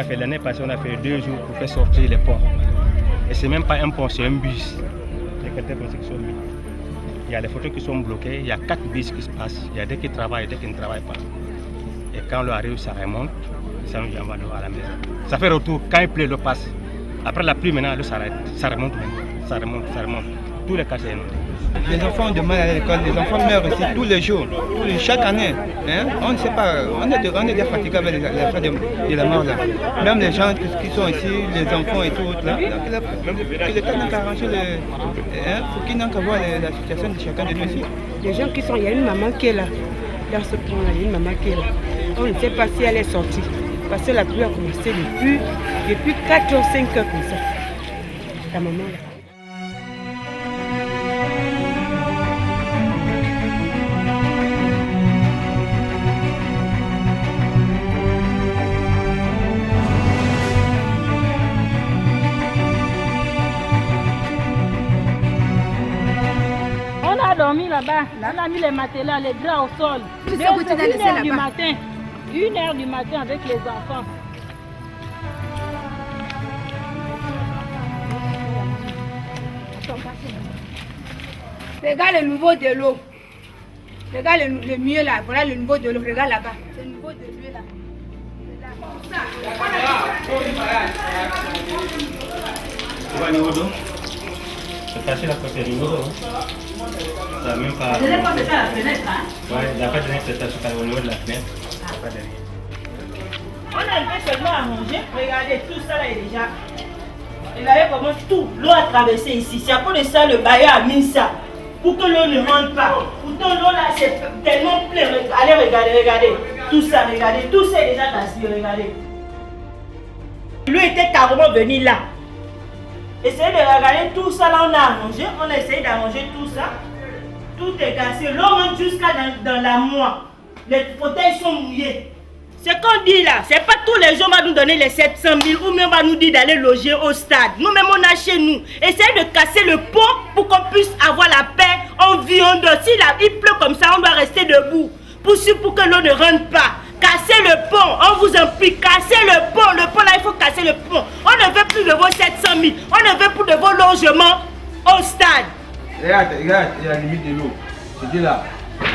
a fait l'année passée, on a fait 2 jours pour faire sortir les ponts. Et c'est même pas un pont, c'est un bus. Il y a quelques ponts qui sont mis. Il y a les photos qui sont bloquées, il y a 4 bus qui se passent. Il y a des qui travaillent et des qui ne travaillent pas. Et quand l'eau arrive, ça remonte, ça nous envoie l'eau à la maison. Ça fait retour, quand il pleut, l'eau passe. Après la pluie, maintenant, l'eau s'arrête. Ça remonte même. Ça remonte. Tous les cas, c'est inondé. Les enfants ont du mal à l'école, les enfants meurent ici tous les jours, chaque année. Hein? On ne sait pas, on est déjà fatigué avec les affaires de la mort là. Même les gens qui sont ici, les enfants et tout là, l'État n'a qu'à arranger pour qu'il n'ait qu'à voir la situation de chacun de nous ici. Les gens qui sont, il y a une maman qui est là, dans ce point là, il y a une maman qui est là. On ne sait pas si elle est sortie, parce que la pluie a commencé depuis 4 ou 5 heures comme ça. La maman là. Dormi là-bas, on a mis les matelas, les draps au sol. 1h du matin, 1h du matin avec les enfants. Regarde le niveau de l'eau. Regarde le mieux là, voilà le niveau de l'eau, regarde là-bas. C'est le niveau de l'eau là. C'est caché la côté du niveau. Ça même pas. Vous n'avez pas fait ça à la fenêtre, hein? Ouais, il n'a pas donné cette tâche au niveau de la fenêtre. Pas derrière. On a fait seulement à manger. Regardez, tout ça là est déjà. Regardez comment tout l'eau a traversé ici. C'est à cause de ça le bailleur a mis ça. Pour que l'eau ne rentre pas. Pourtant l'eau là c'est tellement plein. Allez, regardez. Tout ça, regardez. Tout ça est déjà gaspillé, regardez. L'eau était carrément venue là. Essayez de regarder tout ça là, on a arrangé. On a essayé d'arranger tout ça. Tout est cassé. L'eau rentre jusqu'à dans la moire. Les fauteuils sont mouillés. Ce qu'on dit là, c'est pas tous les jours on va nous donner les 700 000 ou même on va nous dire d'aller loger au stade. Nous-mêmes on a chez nous. Essayez de casser le pont pour qu'on puisse avoir la paix. On vit, on dort. Si là, il pleut comme ça, on doit rester debout. Pour que l'eau ne rentre pas. Cassez le pont, on vous en prie, cassez le pont là il faut casser le pont. On ne veut plus de vos 700 000, on ne veut plus de vos logements au stade. Regarde, il y a la limite de l'eau. C'était là,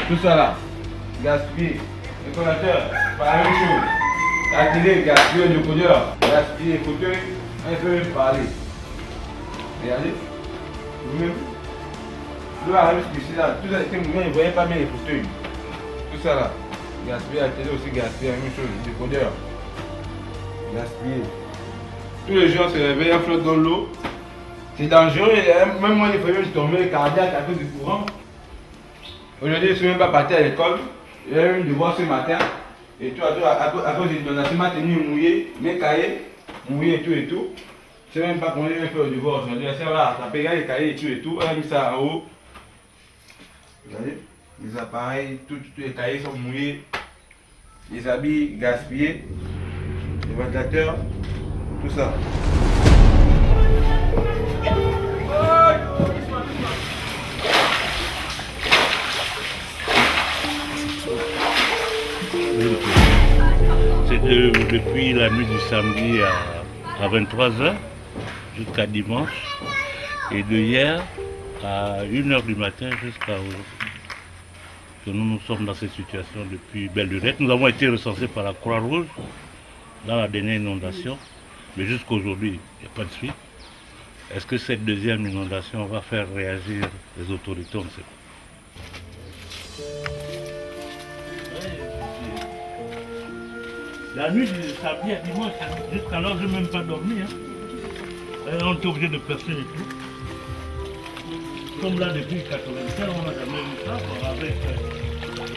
tout ça là, gaspillé. Le connecteur, pas la même chose. La télé, gaspillé, le codeur, gaspillé, les fauteuils, on peut même parler. Regardez, vous-même, l'eau arrive jusqu'ici là, tout ça, vous ne voyez pas bien les fauteuils. Tout ça là. Gaspiller la télé aussi, gaspiller la même chose, le décodeur. Gaspiller. Tous les jours, on se réveille, on flotte dans l'eau. C'est dangereux, même moi, il faut même tomber cardiaque à cause du courant. Aujourd'hui, je ne suis même pas parti à l'école. J'ai eu un devoir ce matin. Et tout, à cause de l'inondation, ma tenue mouillée, mes cahiers mouillés et tout. Je ne sais même pas comment j'ai fait le devoir aujourd'hui. C'est là, ça pégale les cahiers et tout. On a mis ça en haut. Regardez. Les appareils, tous les cahiers sont mouillés, les habits gaspillés, les ventilateurs, tout ça. C'est depuis la nuit du samedi à 23h jusqu'à dimanche et de hier à 1h du matin jusqu'à aujourd'hui. Nous sommes dans cette situation depuis belle lurette. Nous avons été recensés par la Croix-Rouge dans la dernière inondation, mais jusqu'à aujourd'hui, il n'y a pas de suite. Est-ce que cette deuxième inondation va faire réagir les autorités? On ne sait pas. La nuit du samedi à dimanche, jusqu'alors, je n'ai même pas dormi. On était obligé de percer et tout. Comme là, depuis 1995, on n'a jamais vu ça, avec les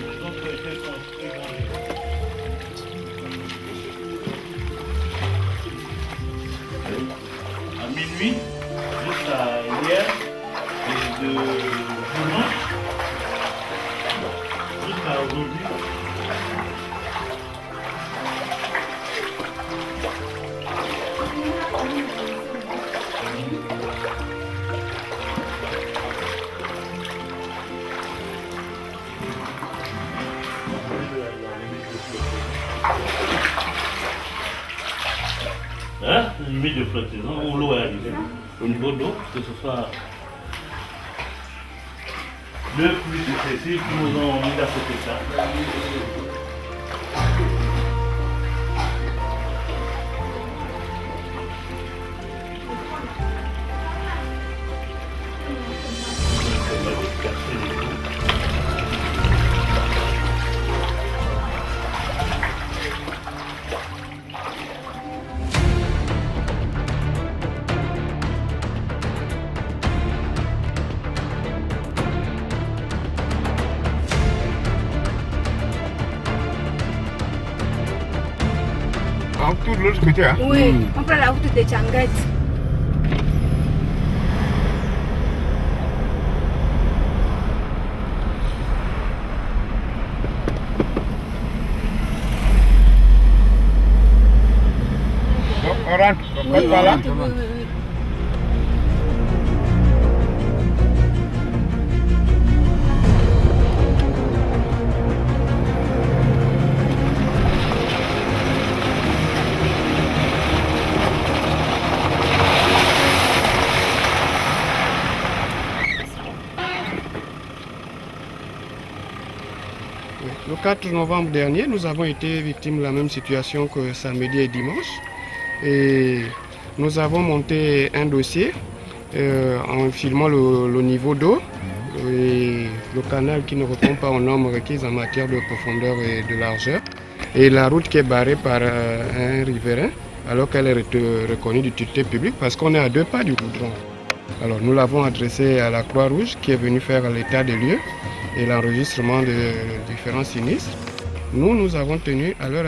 maisons qui ont été construites dans les... À minuit, jusqu'à hier, et de dimanche, jusqu'à aujourd'hui. Hein, limite de flottaison où l'eau est arrivée. Au niveau d'eau, que ce soit le plus successif, nous ont mis à côté ça. On tourne de l'autre côté, hein? Oui, on prend la route de Tchanguette. Donc, on rentre, on passe par là. Le 4 novembre dernier, nous avons été victimes de la même situation que samedi et dimanche. Et nous avons monté un dossier en filmant le niveau d'eau et le canal qui ne répond pas aux normes requises en matière de profondeur et de largeur. Et la route qui est barrée par un riverain alors qu'elle est reconnue d'utilité publique parce qu'on est à 2 pas du goudron. Alors nous l'avons adressé à la Croix-Rouge qui est venue faire l'état des lieux et l'enregistrement de différents sinistres. Nous avons tenu à leur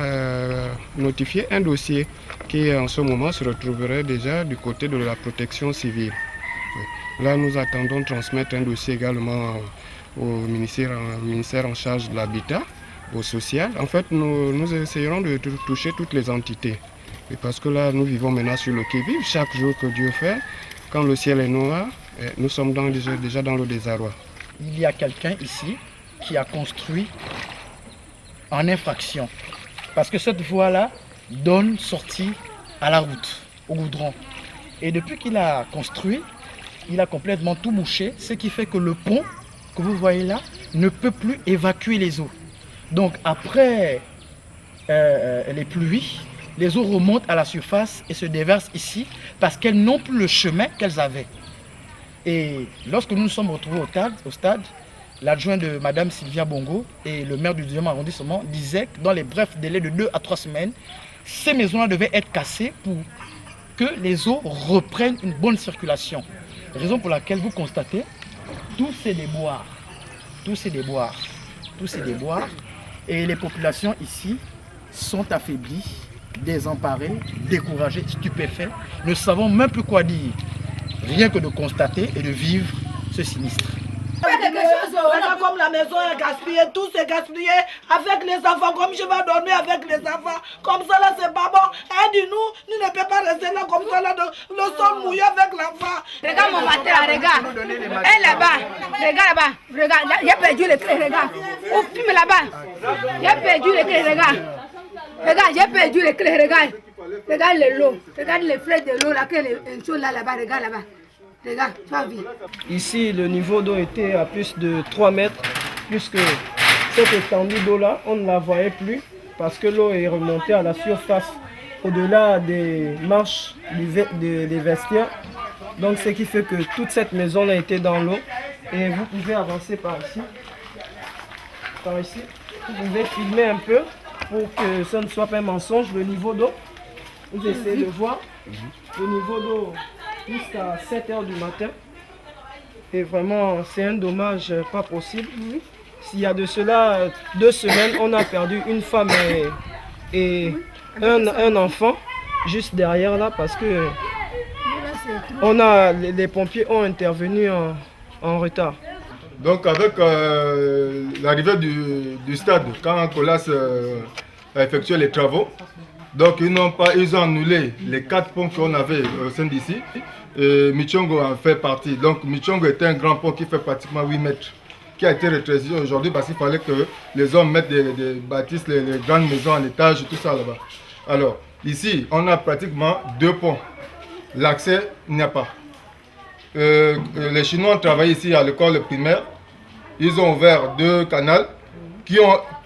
notifier un dossier qui en ce moment se retrouverait déjà du côté de la protection civile. Là, nous attendons de transmettre un dossier également au ministère en charge de l'habitat, au social. En fait, nous essayerons de toucher toutes les entités. Et parce que là, nous vivons maintenant sur le qui-vive. Chaque jour que Dieu fait, quand le ciel est noir, nous sommes déjà dans le désarroi. Il y a quelqu'un ici qui a construit en infraction. Parce que cette voie-là donne sortie à la route, au goudron. Et depuis qu'il a construit, il a complètement tout bouché, ce qui fait que le pont que vous voyez là ne peut plus évacuer les eaux. Donc après les pluies, les eaux remontent à la surface et se déversent ici parce qu'elles n'ont plus le chemin qu'elles avaient. Et lorsque nous nous sommes retrouvés au stade, l'adjoint de Mme Sylvia Bongo et le maire du 2e arrondissement disaient que dans les brefs délais de 2 à 3 semaines, ces maisons-là devaient être cassées pour que les eaux reprennent une bonne circulation. Raison pour laquelle vous constatez tous ces déboires, et les populations ici sont affaiblies, désemparées, découragées, stupéfaites, ne savons même plus quoi dire. Rien que de constater et de vivre ce sinistre. Voilà comme la maison est gaspillée, tout c'est gaspillé avec les enfants, comme je vais dormir avec les enfants. Comme ça là c'est pas bon. Aide-nous, nous ne pouvons pas rester là comme ça là, le sol mouillé avec l'enfant. Regarde mon matin, regarde. Elle là-bas, regarde, j'ai perdu les clés, regarde. Au film là-bas, j'ai perdu les clés, regarde. Regarde, j'ai perdu les clés, regarde. Regarde le lot, regarde les flèches de l'eau là, une chose là-bas, regarde là-bas. Regarde, tu as vu. Ici, le niveau d'eau était à plus de 3 mètres, puisque cette étendue d'eau-là, on ne la voyait plus parce que l'eau est remontée à la surface, au-delà des marches des vestiaires. Donc, ce qui fait que toute cette maison-là était dans l'eau. Et vous pouvez avancer par ici. Par ici. Vous pouvez filmer un peu pour que ce ne soit pas un mensonge, le niveau d'eau. Vous essayez de voir le niveau d'eau jusqu'à 7 h du matin. Et vraiment, c'est un dommage pas possible. S'il y a de cela 2 semaines, on a perdu une femme et un enfant juste derrière là parce que les pompiers ont intervenu en retard. Donc avec l'arrivée du stade, quand Colas a effectué les travaux, donc ils ont annulé les 4 ponts qu'on avait au sein d'ici. Et Michongo en fait partie. Donc Michongo était un grand pont qui fait pratiquement 8 mètres, qui a été rétréci aujourd'hui parce qu'il fallait que les hommes mettent des bâtisses, les grandes maisons en étage, tout ça là-bas. Alors, Ici, on a pratiquement 2 ponts. L'accès, il n'y a pas. Les Chinois ont travaillé ici à l'école primaire. Ils ont ouvert 2 canaux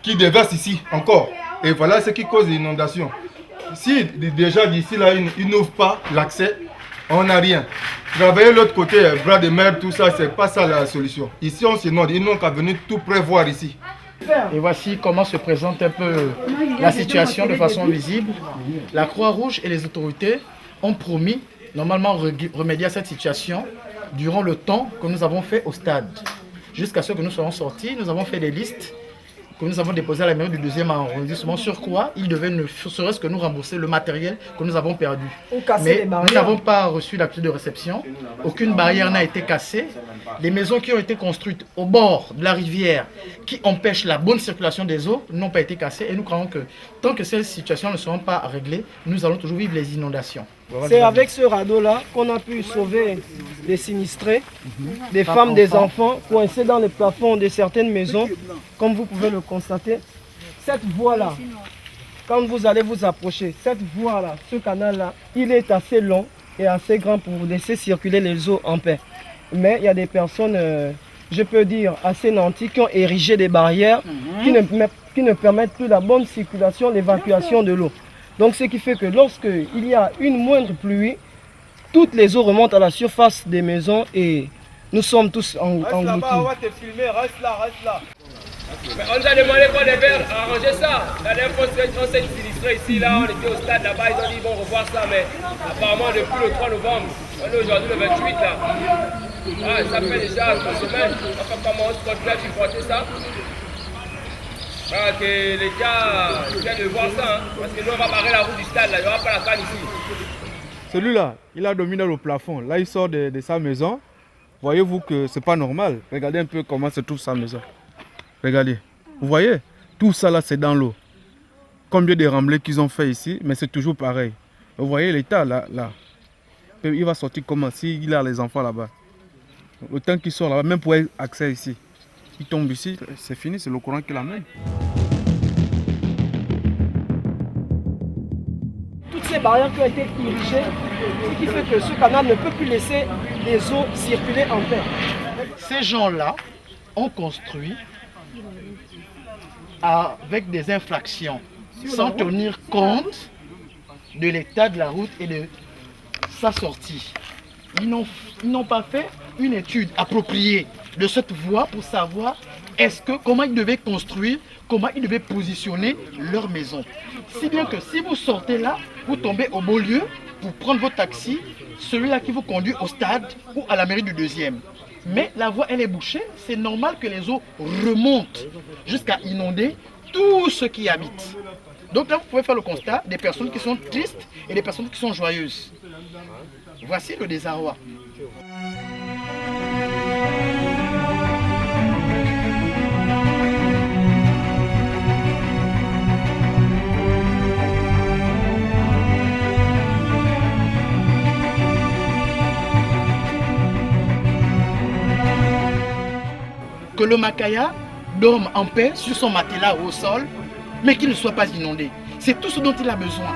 qui déversent ici encore. Et voilà ce qui cause l'inondation. Si déjà d'ici là, ils n'ouvrent pas l'accès, on n'a rien. Travailler de l'autre côté, bras de mer, tout ça, c'est pas ça la solution. Ici, on s'inonde. Ils n'ont qu'à venir tout prévoir ici. Et voici comment se présente un peu la situation de façon visible. La Croix-Rouge et les autorités ont promis normalement remédier à cette situation durant le temps que nous avons fait au stade. Jusqu'à ce que nous soyons sortis, nous avons fait des listes que nous avons déposées à la mairie du 2e arrondissement sur quoi ils devaient ne serait-ce que nous rembourser le matériel que nous avons perdu. Mais nous n'avons pas reçu l'acte de réception, aucune barrière n'a été cassée. Les maisons qui ont été construites au bord de la rivière qui empêchent la bonne circulation des eaux n'ont pas été cassées et nous croyons que tant que ces situations ne seront pas réglées, nous allons toujours vivre les inondations. C'est avec ce radeau-là qu'on a pu sauver des sinistrés, des femmes, des enfants coincés dans les plafonds de certaines maisons. Comme vous pouvez le constater, cette voie-là, quand vous allez vous approcher, cette voie-là, ce canal-là, il est assez long et assez grand pour laisser circuler les eaux en paix. Mais il y a des personnes, je peux dire, assez nantis qui ont érigé des barrières qui ne permettent plus la bonne circulation, l'évacuation de l'eau. Donc ce qui fait que lorsqu'il y a une moindre pluie, toutes les eaux remontent à la surface des maisons et nous sommes tous engloutis. Reste là-bas, on va te filmer, reste là, reste là. Mais on nous a demandé quoi de faire, arranger ça. La dernière fois, on s'est sinistré ici, là, on était au stade là-bas, ils ont dit qu'ils vont revoir ça, mais apparemment depuis le 3 novembre, on est aujourd'hui le 28 là. Ah, ça fait déjà 3 semaines, enfin comment on se continue à supporter ça. Ah, que l'État vient de voir ça, hein, parce que nous on va barrer la route du stade, là, il n'y aura pas la canne ici. Celui-là, il a dominé le plafond. Là, il sort de sa maison. Voyez-vous que c'est pas normal. Regardez un peu comment se trouve sa maison. Regardez. Vous voyez? Tout ça là, c'est dans l'eau. Combien de remblais qu'ils ont fait ici, mais c'est toujours pareil. Vous voyez l'État là. Il va sortir comment? S'il a les enfants là-bas. Le temps qu'il sort là-bas, même pour avoir accès ici. Il tombe ici, c'est fini, c'est le courant qui l'amène. Toutes ces barrières qui ont été érigées, ce qui fait que ce canal ne peut plus laisser les eaux circuler en paix. Ces gens-là ont construit avec des infractions, sans tenir compte de l'état de la route et de sa sortie. Ils n'ont pas fait une étude appropriée de cette voie pour savoir comment ils devaient construire, comment ils devaient positionner leur maison. Si bien que si vous sortez là, vous tombez au beau lieu pour prendre votre taxi, celui-là qui vous conduit au stade ou à la mairie du 2e. Mais la voie elle est bouchée, c'est normal que les eaux remontent jusqu'à inonder tout ce qui habite. Donc là vous pouvez faire le constat des personnes qui sont tristes et des personnes qui sont joyeuses. Voici le désarroi. Que le Makaya dorme en paix sur son matelas ou au sol, mais qu'il ne soit pas inondé. C'est tout ce dont il a besoin.